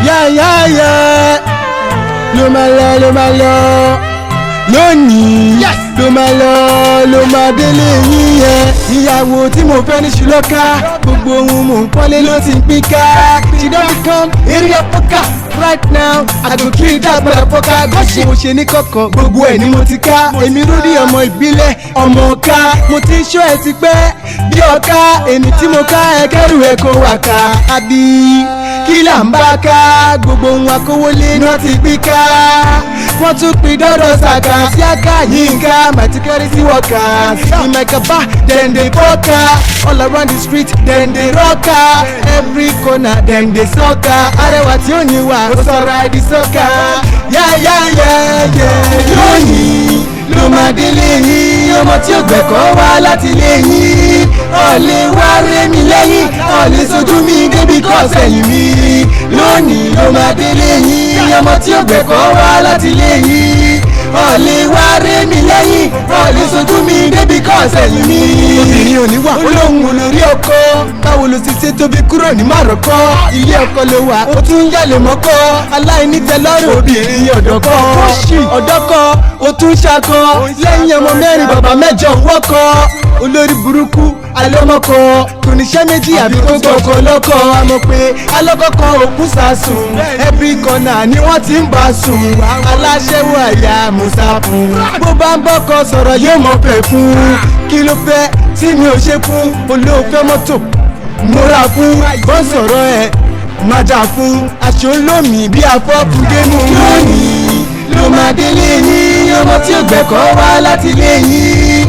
yáyáyá ló máa lọ lónìí ló máa lọ ló máa délé yín yẹn. ìyàwó tí mo fẹ́ ní ṣùlọ́ká gbogbo ohun mò ń pọ́nlé ló ti ń pín ká. she don become area poker right now I go kill that motherfucker. gọ́ṣì mo ṣe ní kọ̀kọ̀ gbogbo ẹ̀ ni mo ti ká. èmi Rudy ọmọ ìbílẹ̀ ọmọ ọ̀ka mo ti ń ṣọ́ ẹ ti pẹ́ bí ọ̀ka. èmi tí mo ká ẹ kẹ́rù ẹ kó wà ká. àbí kí là ń bá ká gbogbo ohun akówólé náà ti pín ká. wọ́n tún pin dọ́dọ̀ Sàká Síákà Yínká my security workers in my kaba dem dey poka all around the street dem dey rocka every corner dem dey soccer. arẹwà tí ó ní wà ó sọra ẹ̀dí sọ́kà yáyáyáyá. lónìí ló máa délé yín ọmọ tí ó gbẹ̀kọ́ wá láti lé yín. ọ̀lẹ́ wá rẹ́ mi lẹ́yìn ọ̀lẹ́ sojú mi débi kọ́ sẹ́yìn mi. lónìí ló máa délé yín ọmọ tí ó gbẹ̀kọ́ wá láti lé yín. ọ̀lẹ́ wá rẹ́ mi lẹ́yìn ọ̀lẹ́ sojú mi débi kọ́ sẹ́yìn mi. obìnrin ò ní wà olóhùn olórí ọkọ báwo ló ti ṣe tóbi kúrò ní márọ̀kọ́. ilé ọkọ ló wà ó tún ń yàlè mọ́kọ́ aláìní tẹ́lọ́rùn obìnrin ọ̀dọ́kọ́ ọ̀dọ́kọ́ ó tún ṣakọ lẹ́yìn ọmọ mẹ́rin bàbá mẹ́jọ wọ́kọ́ olórí burúkú alọ́mọkọ kò níṣẹ́ méjì àbí tó gbọ́kọ̀ lọ́kọ̀. àmọ́ pé alọ́kọ̀kọ̀ òkú sàsùn every corner ni wọ́n ti ń bá sùn. aláṣẹ́wó àyà mùsàfún bó bá ń bọ́kọ sọ̀rọ̀ yóò mọ̀ pẹ̀ fún. kí ló fẹ́ tí mi ò ṣe fún olóòfẹ́ mọ́tò múra fún bọ́ sọ̀rọ̀ ẹ̀ má jà fún aṣọ olómi bí afọ́fún dénú. lónìí ló máa délé yín ọmọ tí ó gbẹ̀kọ́ wá láti lé yín.